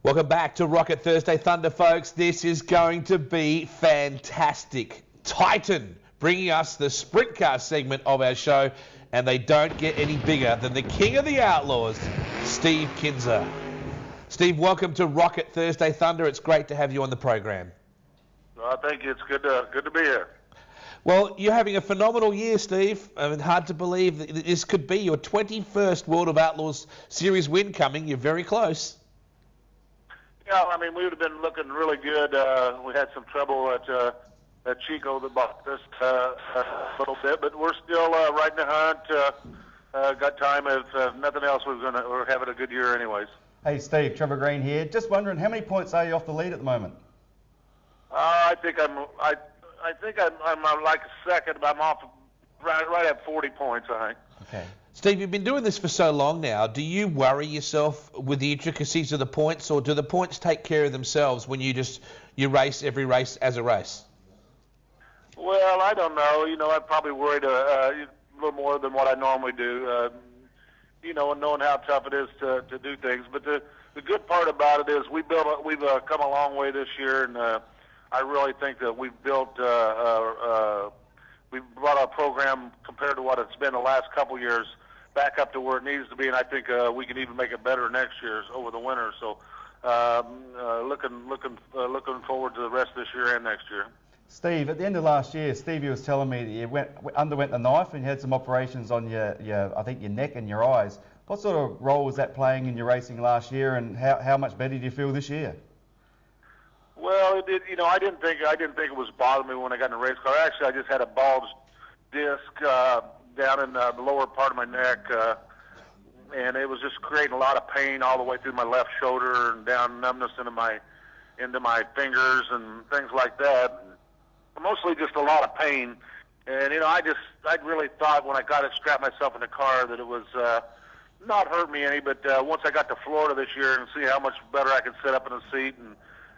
Welcome back to Rocket Thursday Thunder, folks. This is going to be fantastic. Titan bringing us the sprint car segment of our show, and they don't get any bigger than the king of the outlaws, Steve Kinser. Steve, welcome to Rocket Thursday Thunder. It's great to have you on the program. Thank you. It's good to be here. Well, you're having a phenomenal year, Steve. I mean, hard to believe that this could be your 21st World of Outlaws Series win coming. You're very close. Yeah, I mean, we would have been looking really good. We had some trouble at Chico that bought us a little bit, but we're still right in the hunt. Got time. If nothing else, we're having a good year anyways. Hey, Steve, Trevor Green here. Just wondering, how many points are you off the lead at the moment? I think I'm like second, but I'm off right at 40 points, I think. Okay. Steve, you've been doing this for so long now. Do you worry yourself with the intricacies of the points, or do the points take care of themselves when you race every race as a race? Well, I don't know. You know, I probably worried a little more than what I normally do. You know, and knowing how tough it is to do things. But the good part about it is we've come a long way this year, and I really think that we've built we've brought our program compared to what it's been the last couple years back up to where it needs to be, and I think we can even make it better next year over the winter. So looking forward to the rest of this year and next year. Steve, at the end of last year, Stevie was telling me that you underwent the knife and you had some operations on I think your neck and your eyes. What sort of role was that playing in your racing last year, and how much better do you feel this year? Well, you know, I didn't think it was bothering me when I got in the race car. Actually, I just had a bulged disc down in the lower part of my neck, and it was just creating a lot of pain all the way through my left shoulder and down, numbness into my fingers and things like that. Mostly just a lot of pain. And you know, I really thought when I got it, strapped myself in the car, that it was not hurt me any. But once I got to Florida this year and see how much better I could sit up in the seat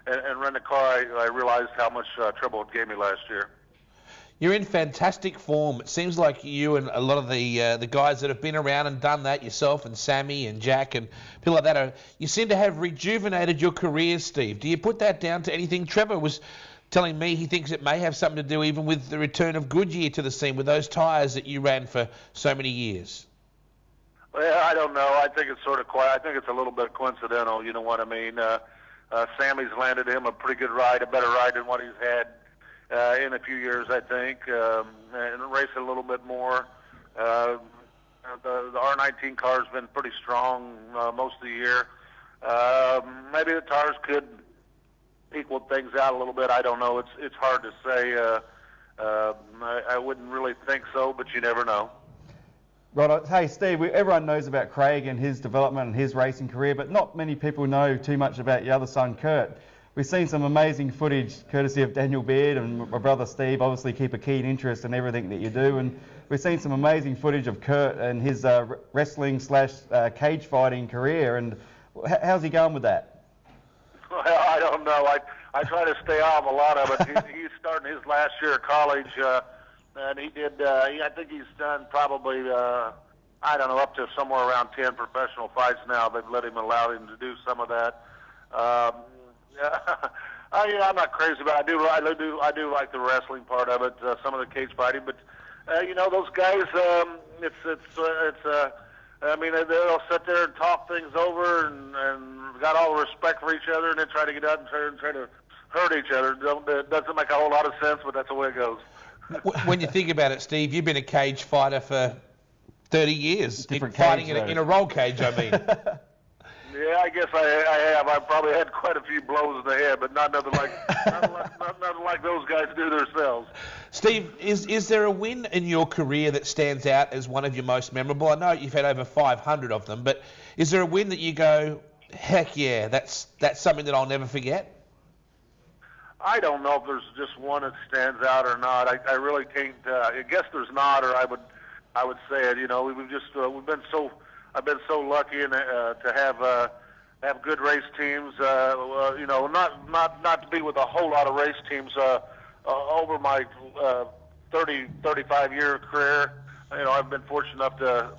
and run the car, I realized how much trouble it gave me last year. You're in fantastic form. It seems like you and a lot of the guys that have been around and done that, yourself and Sammy and Jack and people like that, you seem to have rejuvenated your careers, Steve. Do you put that down to anything? Trevor was telling me he thinks it may have something to do even with the return of Goodyear to the scene with those tyres that you ran for so many years. Well, I don't know. I think it's sort of quiet. I think it's a little bit coincidental, you know what I mean? Sammy's landed him a pretty good ride, a better ride than what he's had in a few years, I think, and racing a little bit more. The R19 car's been pretty strong most of the year. Maybe the tires could equal things out a little bit. I don't know. It's hard to say. I wouldn't really think so, but you never know. Right. Hey, Steve, everyone knows about Craig and his development and his racing career, but not many people know too much about your other son, Kurt. We've seen some amazing footage courtesy of Daniel Beard and my brother Steve obviously keep a keen interest in everything that you do, and we've seen some amazing footage of Kurt and his wrestling / cage fighting career, and how's he going with that? Well, I don't know. I try to stay off a lot of it. He's starting his last year of college, and he did. I think he's done probably I don't know, up to somewhere around 10 professional fights now. They've allowed him to do some of that. I'm not crazy about it. I do like the wrestling part of it, some of the cage fighting, but you know, those guys, I mean, they'll sit there and talk things over and got all the respect for each other, and then try to get out and try to hurt each other. It doesn't make a whole lot of sense, but that's the way it goes. When you think about it, Steve, you've been a cage fighter for 30 years. Different fighting cage, in a roll cage, I mean. Yeah, I guess I have. I've probably had quite a few blows in the head, but nothing like those guys do themselves. Steve, is there a win in your career that stands out as one of your most memorable? I know you've had over 500 of them, but is there a win that you go, heck yeah, that's something that I'll never forget? I don't know if there's just one that stands out or not. I really can't. I guess there's not, or I would say it. You know, I've been so lucky to have good race teams. You know, not to be with a whole lot of race teams over my 35-year career. You know, I've been fortunate enough to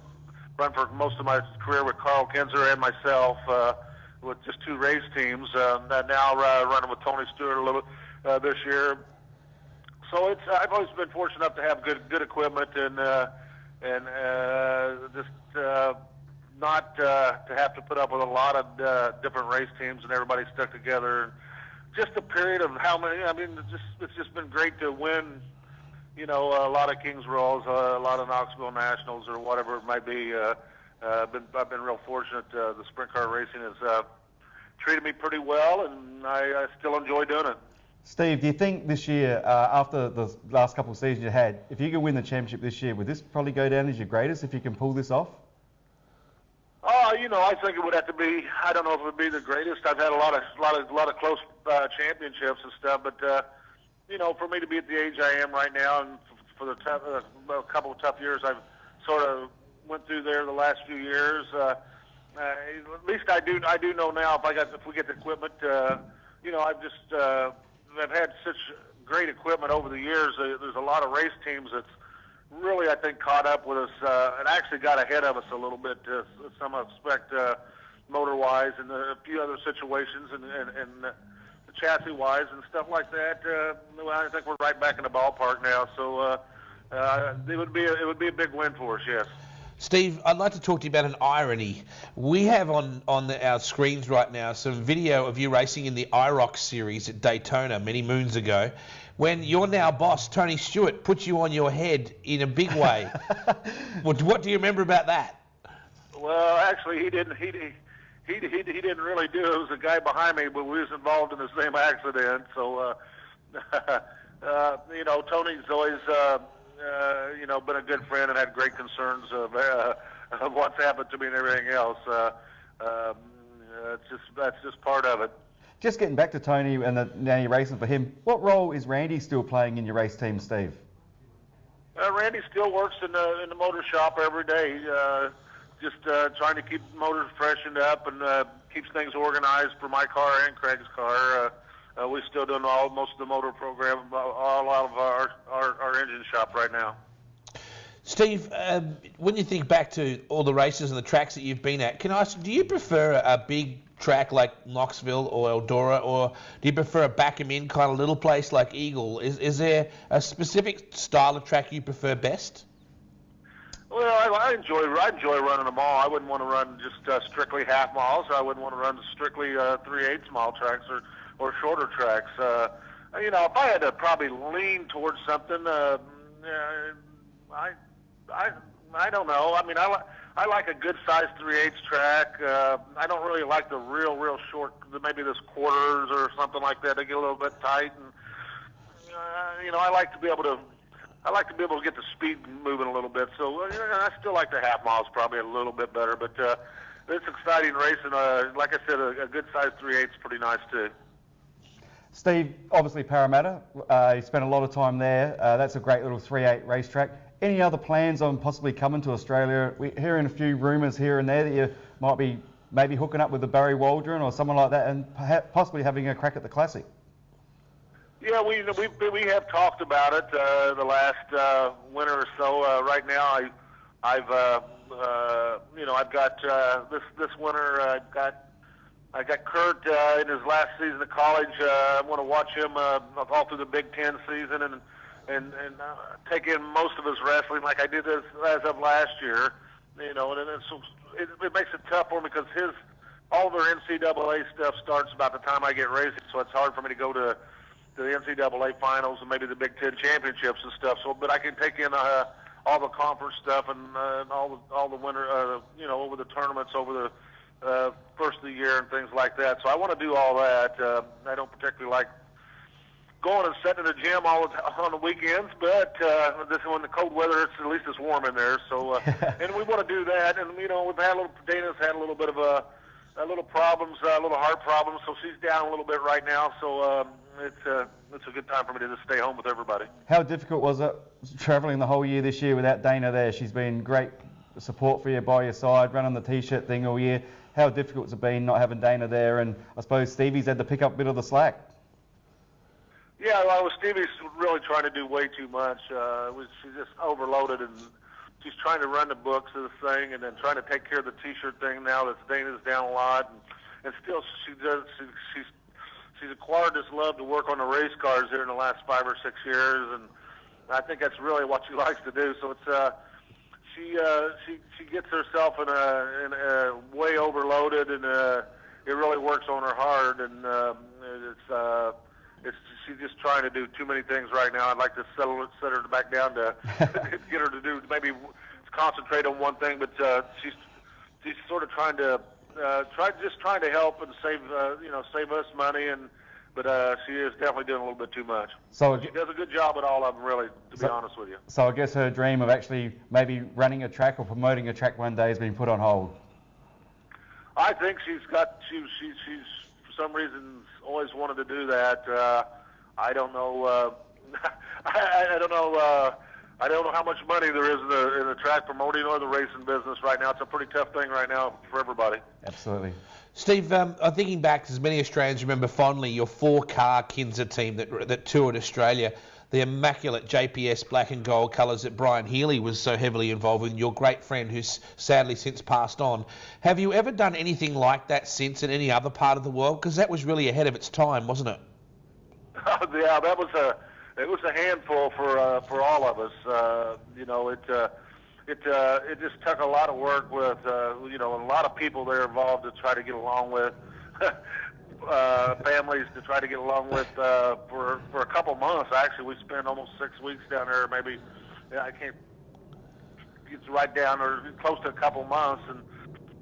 run for most of my career with King Kinser and myself. with just 2 race teams. Now running with Tony Stewart a little this year. So I've always been fortunate enough to have good equipment and just not to have to put up with a lot of different race teams and everybody stuck together. Just a period of how many. I mean, it's just been great to win. You know, a lot of Kings Rolls, a lot of Knoxville Nationals, or whatever it might be. I've been real fortunate. The sprint car racing has treated me pretty well, and I still enjoy doing it. Steve, do you think this year, after the last couple of seasons you had, if you could win the championship this year, would this probably go down as your greatest if you can pull this off? You know, I think it would have to be. I don't know if it would be the greatest. I've had a lot of close championships and stuff, but you know, for me to be at the age I am right now, and for the a couple of tough years I've sort of went through there the last few years. At least I do know now if we get the equipment. You know, I've had such great equipment over the years. There's a lot of race teams that's really, I think, caught up with us and actually got ahead of us a little bit, some aspect motor-wise and a few other situations and chassis-wise and stuff like that. I think we're right back in the ballpark now. So it would be a big win for us, yes. Steve, I'd like to talk to you about an irony. We have on our screens right now some video of you racing in the IROC series at Daytona many moons ago, when your now boss, Tony Stewart, put you on your head in a big way. What do you remember about that? Well, actually, he didn't really do it. It was the guy behind me, but we was involved in the same accident. So, you know, Tony's always, you know, been a good friend and had great concerns of what's happened to me and everything else. That's just part of it. Just getting back to Tony and now you're racing for him, what role is Randy still playing in your race team, Steve? Randy still works in the motor shop every day, just trying to keep motors freshened up and keeps things organized for my car and Craig's car. We're still doing most of the motor program, all out of our engine shop right now. Steve, when you think back to all the races and the tracks that you've been at, can I ask, do you prefer a big track like Knoxville or Eldora, or do you prefer a back-em-in kind of little place like Eagle? Is there a specific style of track you prefer best? Well, I enjoy running them all. I wouldn't want to run just strictly half miles. I wouldn't want to run strictly 3/8 mile tracks or shorter tracks. You know, if I had to probably lean towards something, I don't know. I mean, I like a good sized 3/8 track. I don't really like the real short, maybe this quarters or something like that. They get a little bit tight, and you know, I like to be able to get the speed moving a little bit. So you know, I still like the half miles probably a little bit better. But it's exciting racing. Like I said, a good sized 3/8 is pretty nice too. Steve, obviously Parramatta, you spent a lot of time there. That's a great little 3/8 racetrack. Any other plans on possibly coming to Australia? We're hearing a few rumours here and there that you might be maybe hooking up with the Barry Waldron or someone like that and possibly having a crack at the Classic. Yeah, we have talked about it the last winter or so. Right now, I've you know, I've got this winter I got Kurt in his last season of college. I want to watch him all through the Big Ten season and take in most of his wrestling like I did as of last year. You know, and it makes it tough for me because all their NCAA stuff starts about the time I get racing, so it's hard for me to go to the NCAA finals and maybe the Big Ten championships and stuff. So, but I can take in all the conference stuff and all the winter, you know, over the tournaments over the first of the year and things like that. So I want to do all that. I don't particularly like going and sitting in the gym on the weekends, but when the cold weather, at least it's warm in there. So, and we want to do that. And you know, Dana's had a little bit of a little problems, a little heart problems, so she's down a little bit right now. So it's a good time for me to just stay home with everybody. How difficult was it travelling the whole year this year without Dana there? She's been great support for you by your side, running the T-shirt thing all year. How difficult has it been not having Dana there? And I suppose Stevie's had to pick up a bit of the slack. Yeah, well, Stevie's really trying to do way too much. She's just overloaded, and she's trying to run the books of the thing, and then trying to take care of the T-shirt thing now that Dana's down a lot. and still she's acquired this love to work on the race cars here in the last 5 or 6 years, and I think that's really what she likes to do. So it's she gets herself in a way overloaded, and it really works on her hard, and she's just trying to do too many things right now. I'd like to set her back down to get her to do maybe concentrate on one thing, but she's sort of trying to help and save us money, but she is definitely doing a little bit too much. So she does a good job at all of them, really, to be honest with you. So I guess her dream of actually maybe running a track or promoting a track one day has been put on hold. I think she's for some reason always wanted to do that. I don't know. I don't know. I don't know how much money there is in the track promoting or the racing business right now. It's a pretty tough thing right now for everybody. Absolutely. Steve, I'm thinking back, as many Australians remember fondly, your 4-car Kinser team that toured Australia, the immaculate JPS black and gold colours that Brian Healy was so heavily involved with, your great friend who's sadly since passed on. Have you ever done anything like that since in any other part of the world? Because that was really ahead of its time, wasn't it? Yeah, it was a handful for all of us. It just took a lot of work with a lot of people there involved to try to get along with, families to try to get along with for a couple months. Actually, we spent almost 6 weeks down there. Maybe I can't get right down or close to a couple months, and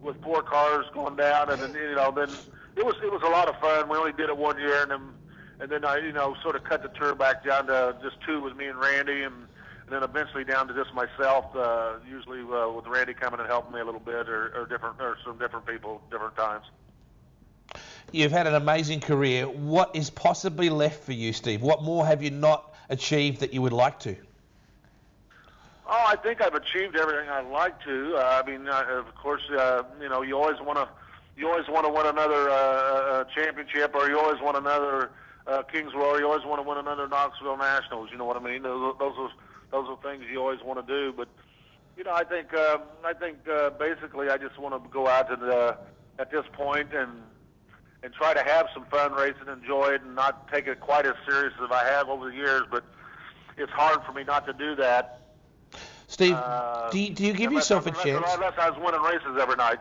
with 4 cars going down, and then then it was a lot of fun. We only did it 1 year, and then I sort of cut the tour back down to just 2 with me and Randy, and then eventually down to just myself, usually with Randy coming and helping me a little bit, or some different people, different times. You've had an amazing career. What is possibly left for you, Steve? What more have you not achieved that you would like to? Oh, I think I've achieved everything I'd like to. Of course, you always want to win another championship, or you always want another Kings Royal. You always want to win another Knoxville Nationals. You know what I mean? Those are things you always want to do. But I think basically I just want to go out at this point and try to have some fun racing, enjoy it, and not take it quite as serious as I have over the years. But it's hard for me not to do that. Steve, do you give yourself a chance? Unless I was winning races every night.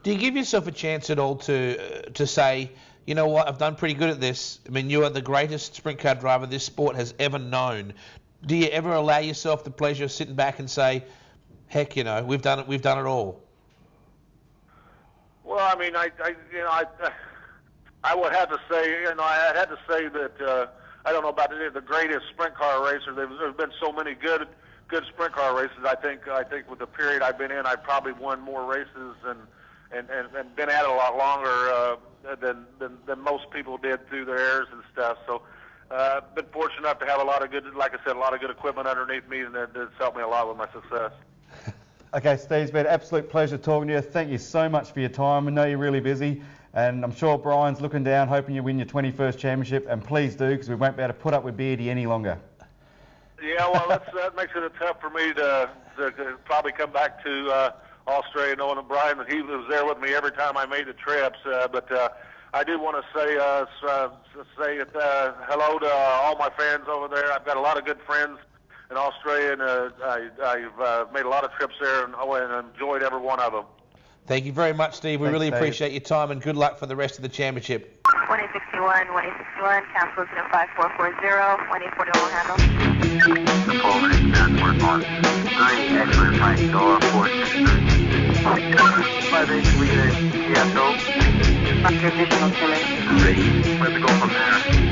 Do you give yourself a chance at all to say, you know what, I've done pretty good at this? I mean, you are the greatest sprint car driver this sport has ever known. Do you ever allow yourself the pleasure of sitting back and say, heck, we've done it all? Well, I mean, I would have to say, I had to say that I don't know about the greatest sprint car racer. There's been so many good sprint car races. I think with the period I've been in, I've probably won more races and been at it a lot longer than most people did through their errors and stuff. So, been fortunate enough to have a lot of good, like I said, a lot of good equipment underneath me, and that's helped me a lot with my success. Okay, Steve, it's been an absolute pleasure talking to you. Thank you so much for your time. I know you're really busy, and I'm sure Brian's looking down, hoping you win your 21st championship, and please do, because we won't be able to put up with Beardy any longer. Yeah, well, that makes it tough for me to probably come back to Australia, knowing that Brian, he was there with me every time I made the trips. But I do want to say hello to all my fans over there. I've got a lot of good friends in Australia, and I've made a lot of trips there and enjoyed every one of them. Thank you very much, Steve. We really appreciate your time, and good luck for the rest of the championship. 1861, cancel 5440, 1841 handle. The full range transport on 9, excellent right, door 463. 58 leader, TSO. Additional killing. Ready. Where to go from there?